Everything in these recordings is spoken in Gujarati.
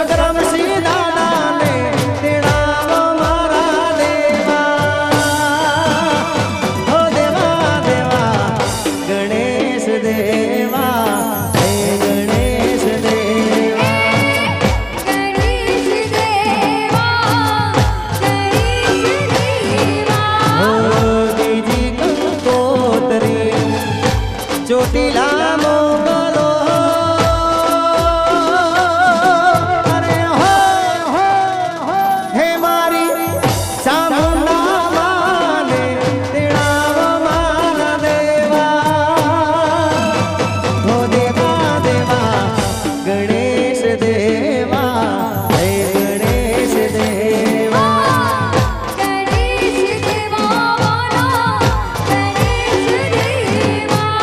સગરામસિંહ દાદાને તેડાવો મારા દેવા હો દેવા દેવા ગણેશ દેવા હે ગણેશ દેવા ગણેશ દેવા હો દીજી કંકોત્રી ચોટીલા મોગલો અરે હો હે મારી ચામુંડા માને તેડાવો મારા દેવા હો દેવા દેવા ગણેશ દેવા હે ગણેશ દેવા ગણેશ દેવા ગણેશ દેવા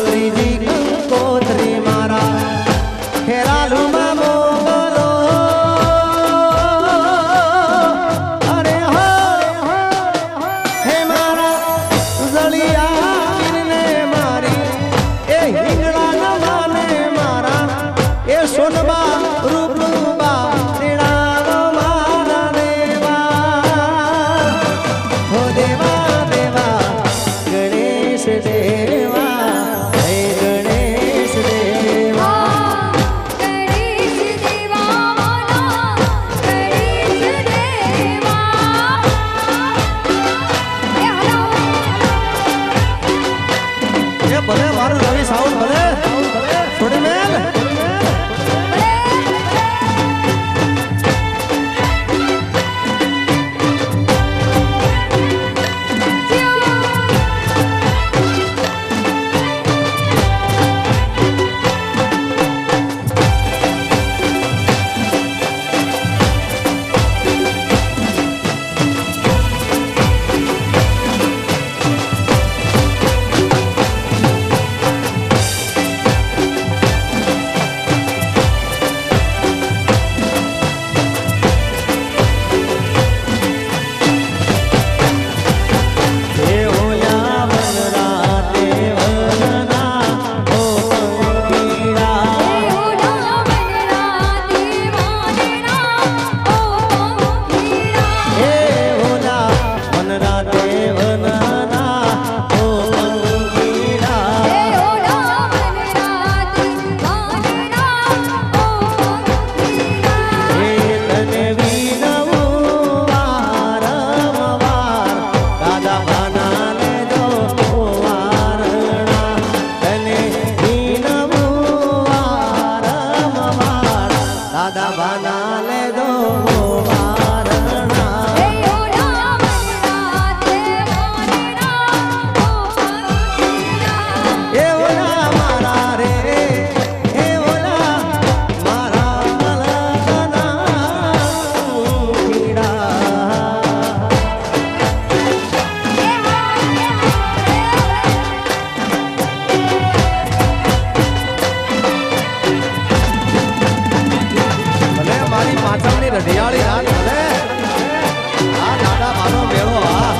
ત્રીજી કંકોત્રી મારા ખેરાલુમાં મોગલો અરે હો હે મારા જળિયાને મારી એ હિંગળા નવાને મારા એ સોનબા રૂપબા તેડાવો મારા દેવા હો દેવા દેવા ગણેશ દેવા હે ગણેશ દેવા ગણેશ દેવા ગણેશ દેવા એ ભલે મારું રવિ સાઉન્ડ ભલે થોડી મેલ દાદા બાના લે દો વારણા એ ઓલા મારા રે એ ઓલા મારા મલકના પીડા ભલે મારી પાછળની રઢિયાળી રાત ભલે આ દાદા માનો મેળો આ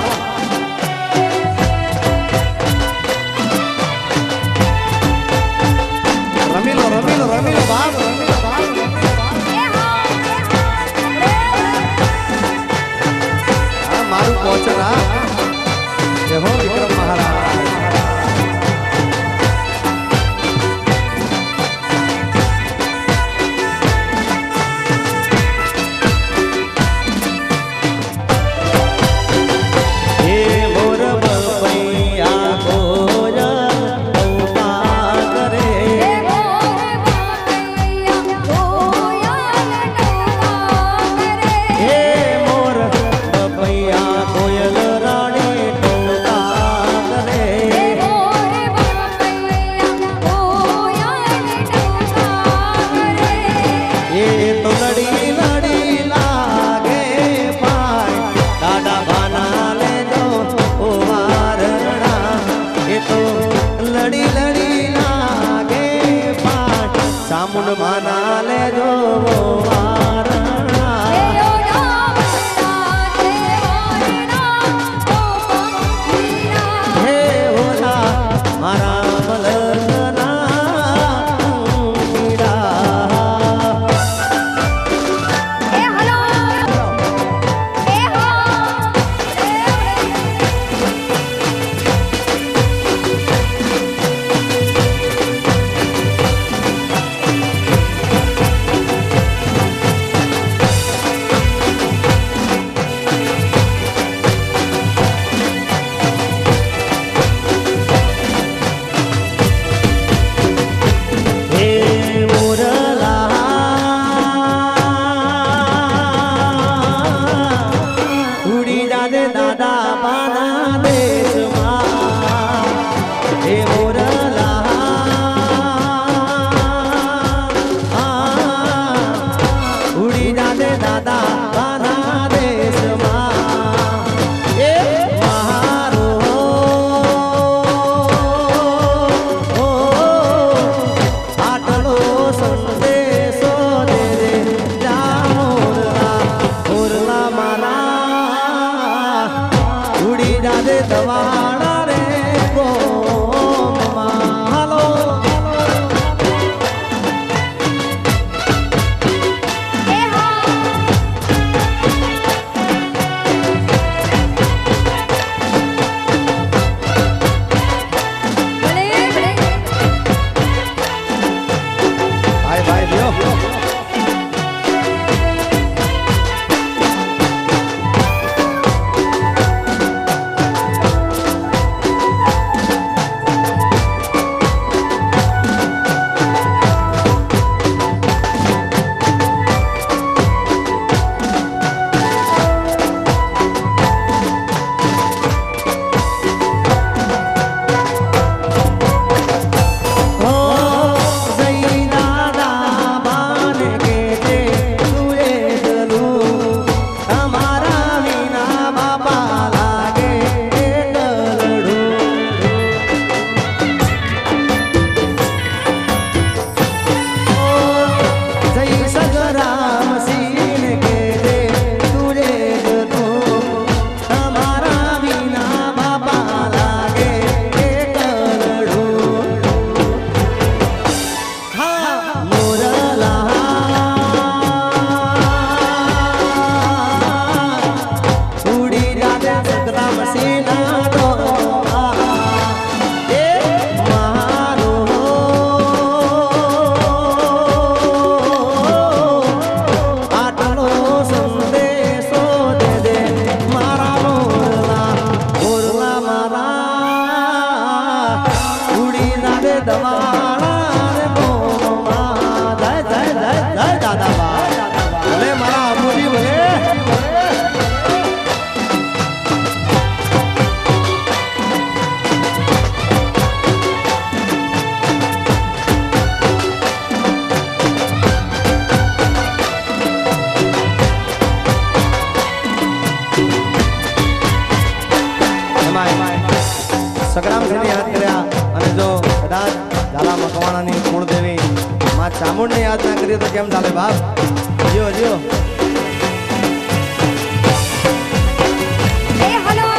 રમીલો રમીલો રમીલો બાપ રમીલો બાપ આ મારું પહોંચના જય હો વિક્રમ મહારાજ હે મોર બપૈયા કોર ઔપા કરે હે મોર બપૈયા કોયલ રાણી ટોકા કરે એ તો લડી લડી લાગે પાય દાદા બાના લે દો ઓ વારણા એ તો લડી લડી લાગે પાય ચામુંડ માના લે દો વારણા હે ઓલા મારા મલકના પીડા राम सीन के दे तुझे तो हमारा बिना बाबा लागे करड़ू हाँ मुरला उड़ी जाते सकता मसीना तो સંગ્રામ સિંહને યાદ કર્યા અને જો કદાચ ઝાલા મકવાણાની કુળદેવી માં ચામુંડને યાદ ના કરીએ તો કેમ ચાલે બાપ જીઓ જીઓ એ હલો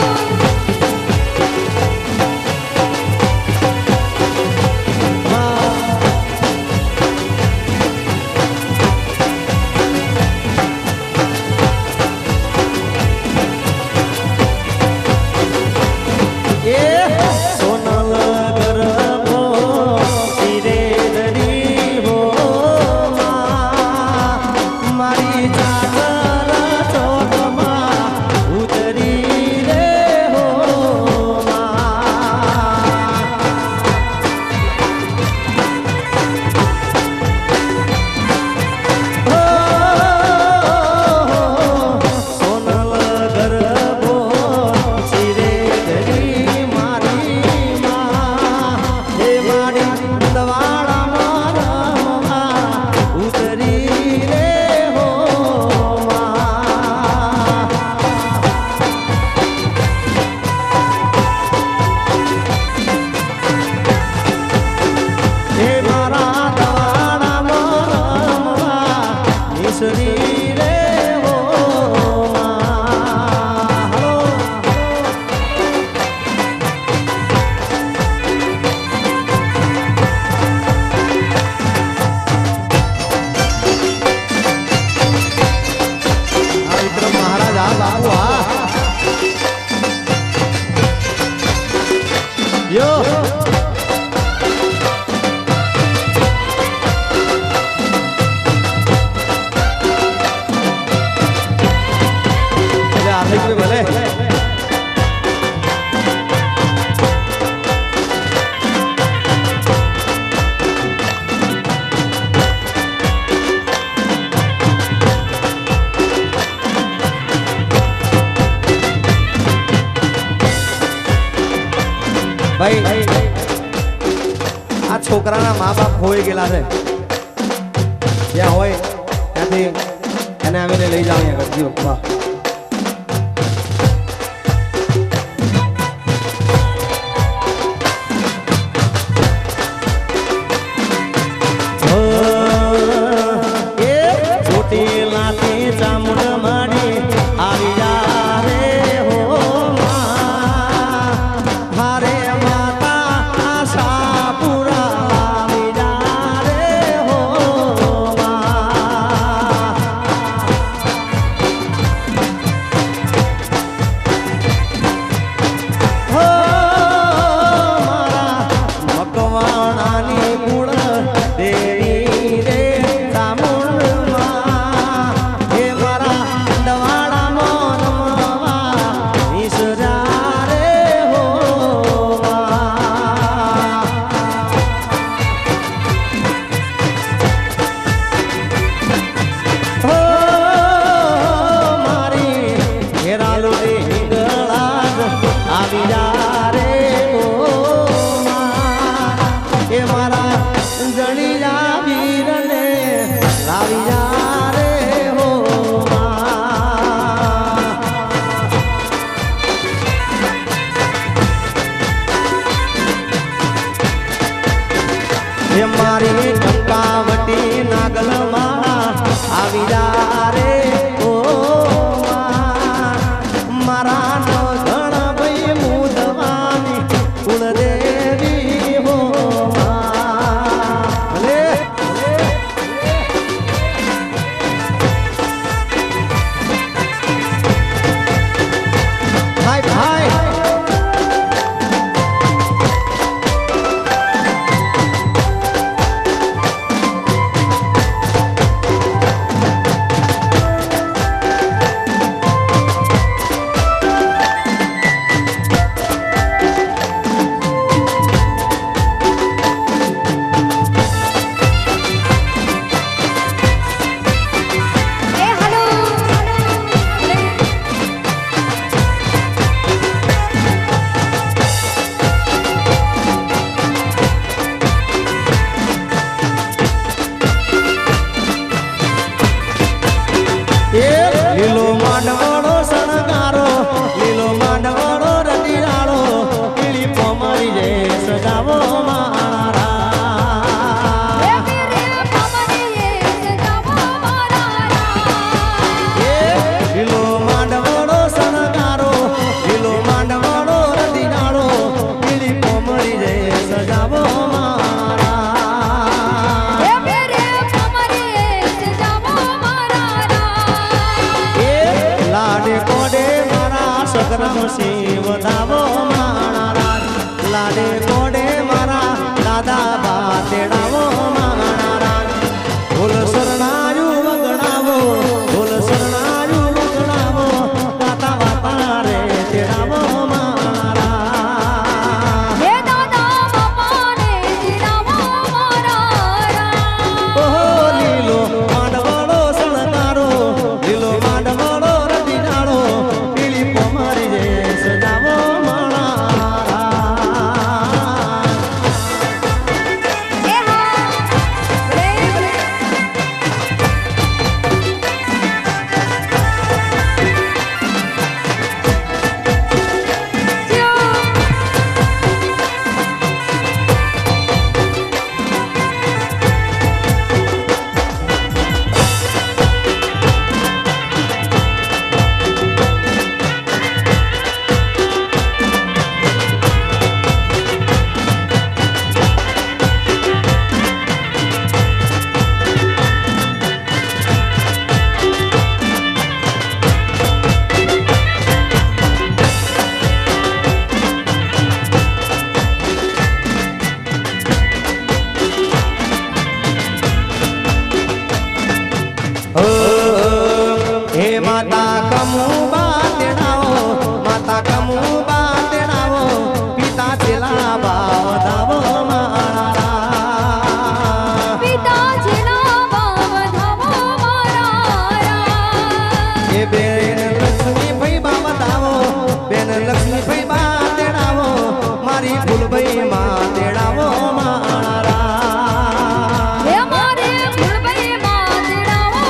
ભાઈ આ છોકરાના મા બાપ ખોઈ ગયેલા છે જ્યાં હોય ત્યાંથી એને આવીને લઈ જાવ અહીંયા કરજો વાહ મારી ટંકાવટી નાગલમાં મુસી વધાવો માણા રાજ લાડે કોડે મારા દાદા બા તેડાવો માણા રાજ બોલ શરણાયું વગડાવો બોલ શરણાયું વગડાવો દાતા વાતા રે તેડાવો માણા રાજ હે દાદા બાપાને તેડાવો મારા રામ. ઓહો લીલો માંડવાળો શણગારો લીલો માંડવાળો રતિડાળો પીળી પોમારી રે સજાવો માણા રાજ હે હા રે રે હે માતા કમુબા તેડાવો માતા કમુબા તેડાવો પિતા ચેલા બાવધાવો માણા રાજ પિતાજીના બાવધાવો મારા રામ. એ બેન લક્ષ્મી ભાઈ બાવધાવો બેન લક્ષ્મી ભાઈ બા તેડાવો મારી ફૂલભાઈ માં તેડાવો માણા રાજ હે મારે ફૂલભાઈ માં તેડાવો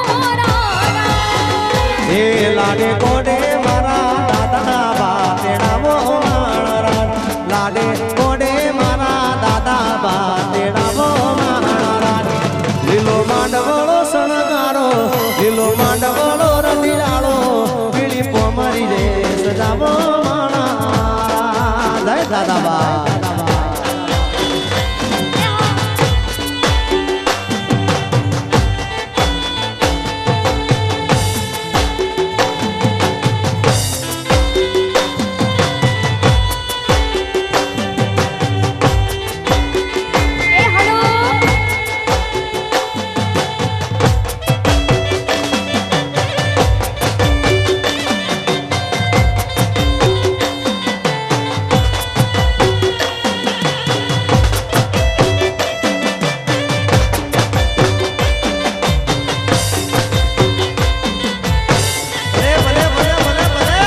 મારા રામ. એ લાડે કોડે મારા દાદા બા તેડાવો માણા રાજ લાડે કોડે મારા દાદા બા તેડાવો માણા રાજ લીલો માંડવાળો શણગારો લીલો માંડવાળો રતિડાળો પીળી પોમરી રે સજાવો માણા જય દાદા બા એ હલો ભલે ભલે ભલે ભલે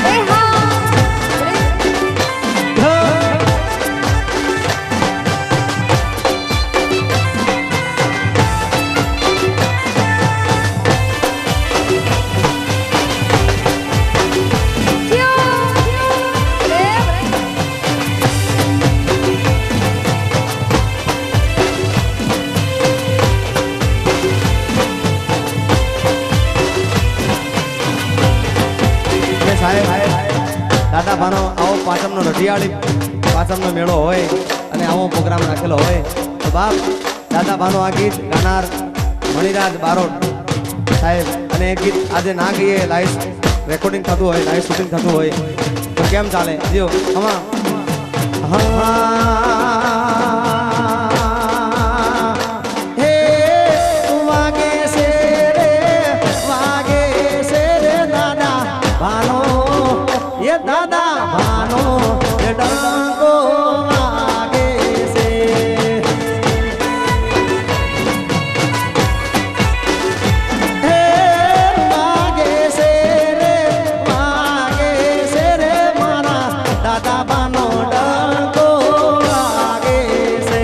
એ હા રે કે સાહેબ દાદા ભાનો આવો પાટણનો રઢિયાળી પાટણનો મેળો હોય અને આવો પ્રોગ્રામ રાખેલો હોય તો બાપ દાદા ભાનો આ ગીત ગાનાર મણિરાજ બારોટ સાહેબ અને એ ગીત આજે ના ગઈએ લાઈવ રેકોર્ડિંગ થતું હોય લાઈવ શૂટિંગ થતું હોય તો કેમ ચાલે જો હમા હે વાગે છે રે દાદા ભાનો એ દાદા ભાનો એ ડંકો વાગે છે હે વાગે છે રે મારા દાદા ભાનો ડંકો વાગે છે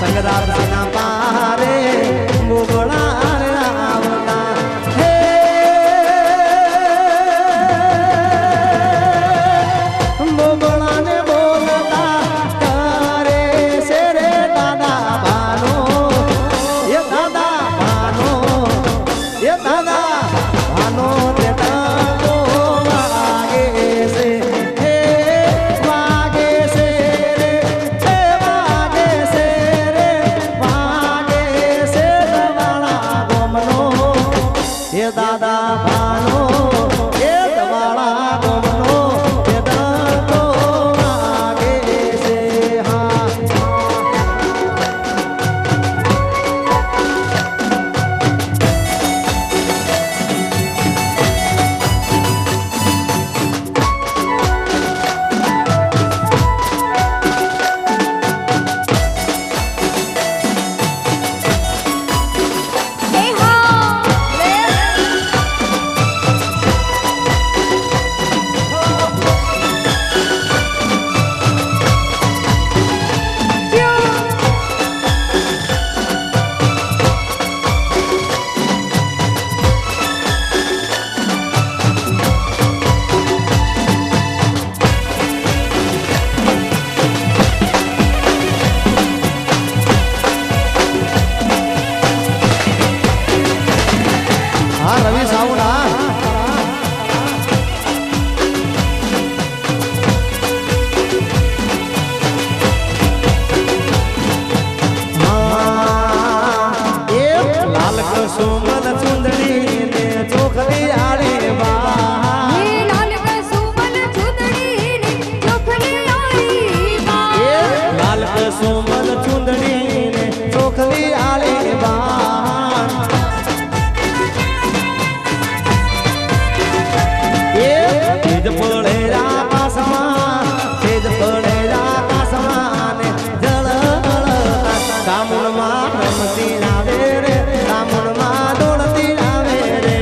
સંગરાજ ના પારે મોગળા રે આવતા હે મોગળા ને બોલતા કરે છે રે દાદા ભાનો એ દાદા ભાનો એ દાદા ભાનો તે તાકો વાગે છે હે વાગે છે રે હે વાગે છે રે વાગે છે દવાળા ગોમનો એ દાદા ભાનો એ દવાળા ગોમનો એ તાકો વાગે છે હા એ હા રે હા રવિ સાઉન્ડ હા લાલ કસુમલ ચુંદડી ને ચોખલી આડી બા એ લાલ કસુમલ ચુંદડી ને ચોખલી આડી બા લાલ કસુમલ ચુંદડી ને ચોખલી આડી બા તેજ પડે આકાશમાં તેજ પડે આકાશમાં ને જળ કામુણમાં રમતી આવે રે કામુણમાં દોડતી આવે રે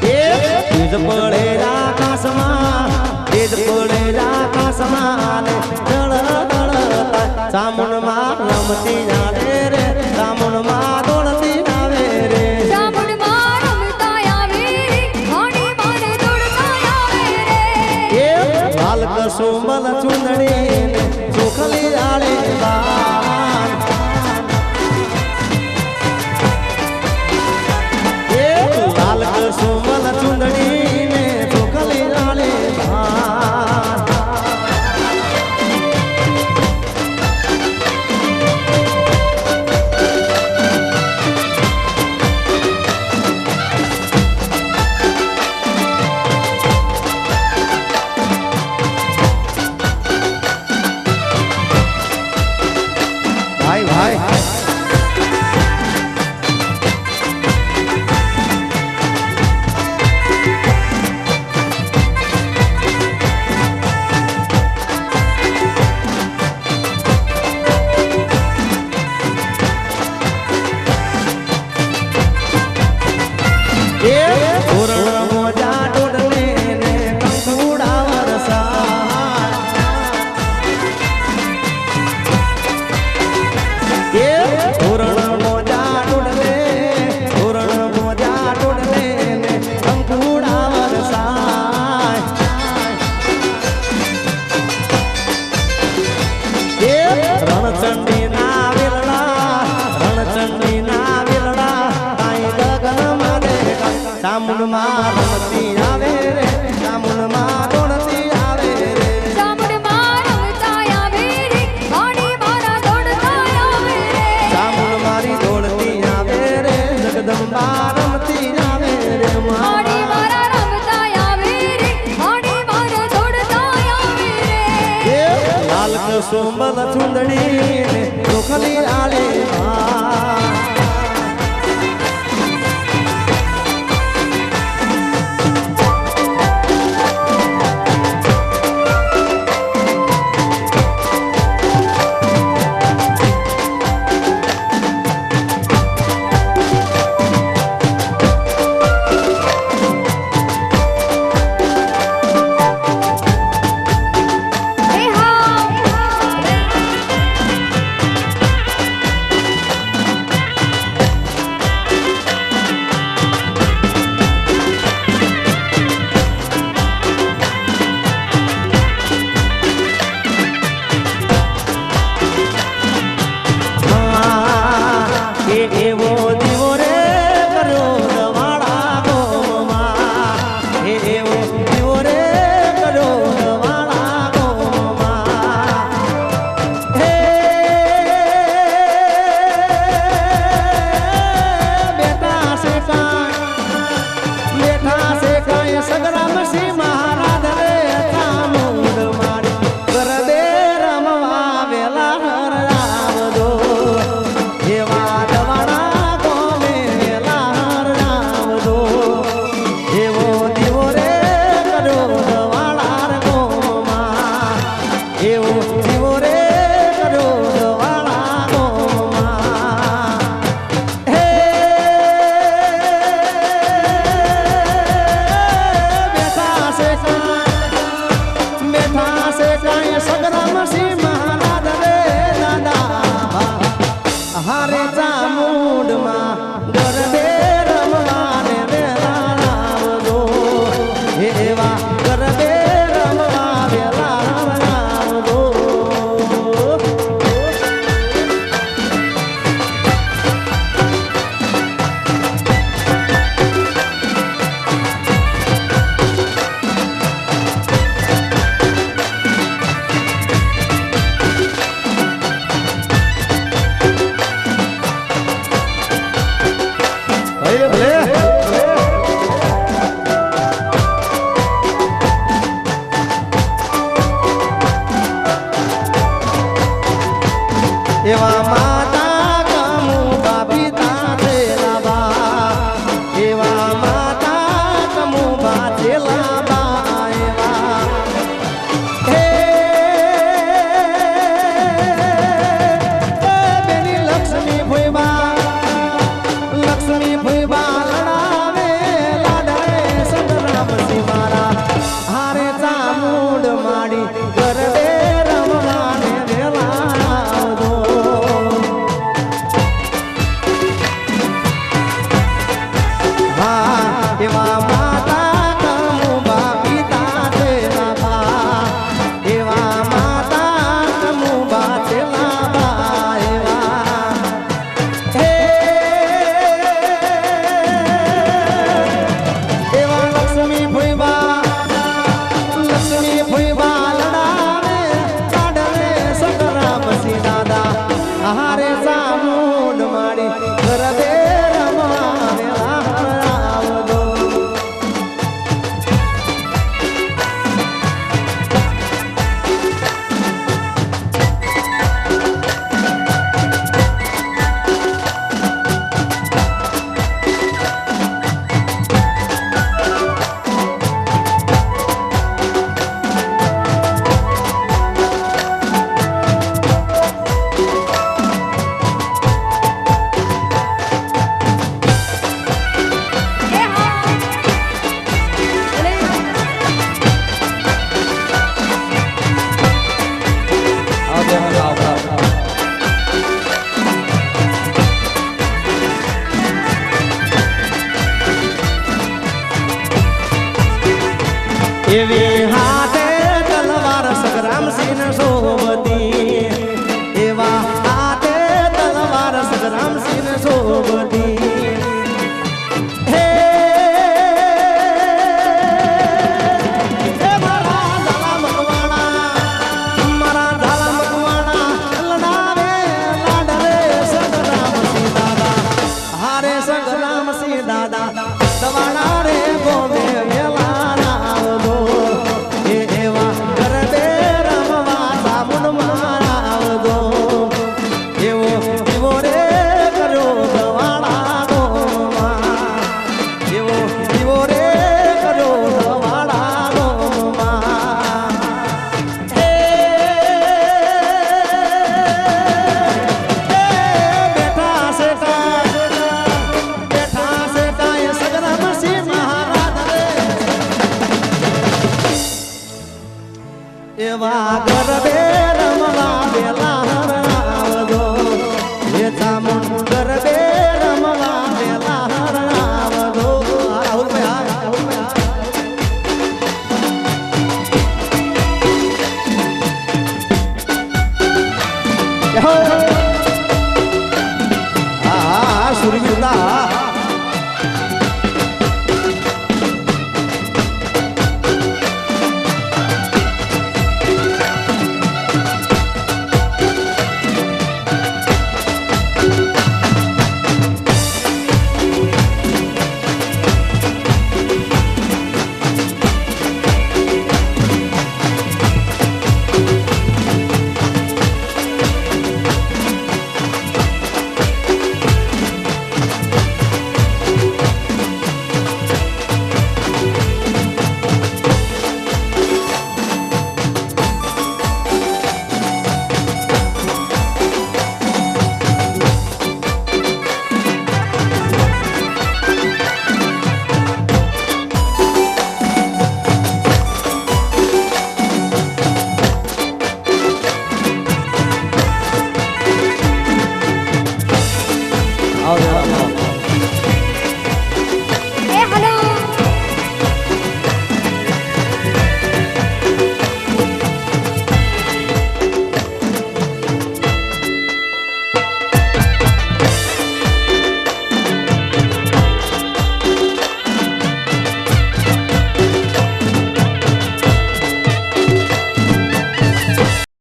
તેજ પડે આકાશમાં તેજ પડે આકાશમાં ને જળ ચામુંડમાં રમતી આવે રે ચામુંડમાં દોડતી આવે રે ચામુંડ માં રમતા આવે રે ઘોડી મારે દોડતા આવે રે એ લાલ કસુમલ ચુંદડી ને ચોખલી આડે બાર એ લાલ કસુમલ ચુંદડી ને ચોખલી આડે બાર ભાઈ ભાઈ ધોરણ મોજા ડોડલે ને કંકુડા વરસા ધોરણ મોજા ડોડલે ધોરણ મોજા ડોડલે ને કંકુડા વરસા રણચંડી ના વેલડા રણચંડી ના વેલડા તાઈ ગગન મારે ચામુંડમાં રમતી આવે રે ચામુંડમાં દોડતી આવે રે ચામુંડ માં રમતા આવે રે ઘોડી મારા દોડતા આવે રે ચામુંડ મારી દોડતી આવે રે જગદંબા રમતી આવે રે ઘોડી મારા રમતા આવે રે ઘોડી મારા દોડતા આવે રે લાલ કસુમલ ચુંદડી ને ચોખલી આડે બા એવો જીવો રે કર્યો દવાળાનો માં. હે બેઠા છે કાંઈ સગરામ સિંહ મહારાજ રે દાદા હારે ચામુંડમાં ગરબે રમવાને વેલા આવજો એવા ગરબે રમવા વેલા આવજો. એવા માતા કમુબા પિતા છેલા બા એવા માતા કમુબા છેલા બા એવા હે બેની લક્ષ્મી ભોયબા લડાવે લાડે સંગ્રામ સિંહ મારા હારે ચામુંડ માડી ગરબે રમવાને વેલા આવજો. એવા માતા કમુબા પિતા છેલા બા એવા માતા કમુબા છેલા બા એવા હે એવા લક્ષ્મી ભોયબા લડાવે કાઢલે સંગ્રામ સિંહ દાદા હારે ચામુંડ માડી ગરબે રમવા વેલા આવજો. એ હા અરે એવી હાથે તલવાર સંગ્રામ સિંહ શોભતી એવા હાથે તલવાર સંગ્રામ સિંહ શોભતી હે મારા ઝાલા મકવાણા લડાવે લાડરે સંગ્રામ સિંહ દાદા હારે સંગ્રામ સિંહ દાદા દવાણા રે ગોમે વેલા આવજો એવા ગરબે રમવા ચામુંડમાં આવજો એવો જીવો રે કર્યો દવાળાનો માં એવો જીવો રે કર્યો દવાળાનો માં. હે બેઠા છે કાંઈ સગરામ સિંહ મહારાજ રે એવા ગરબે રમવા વેલા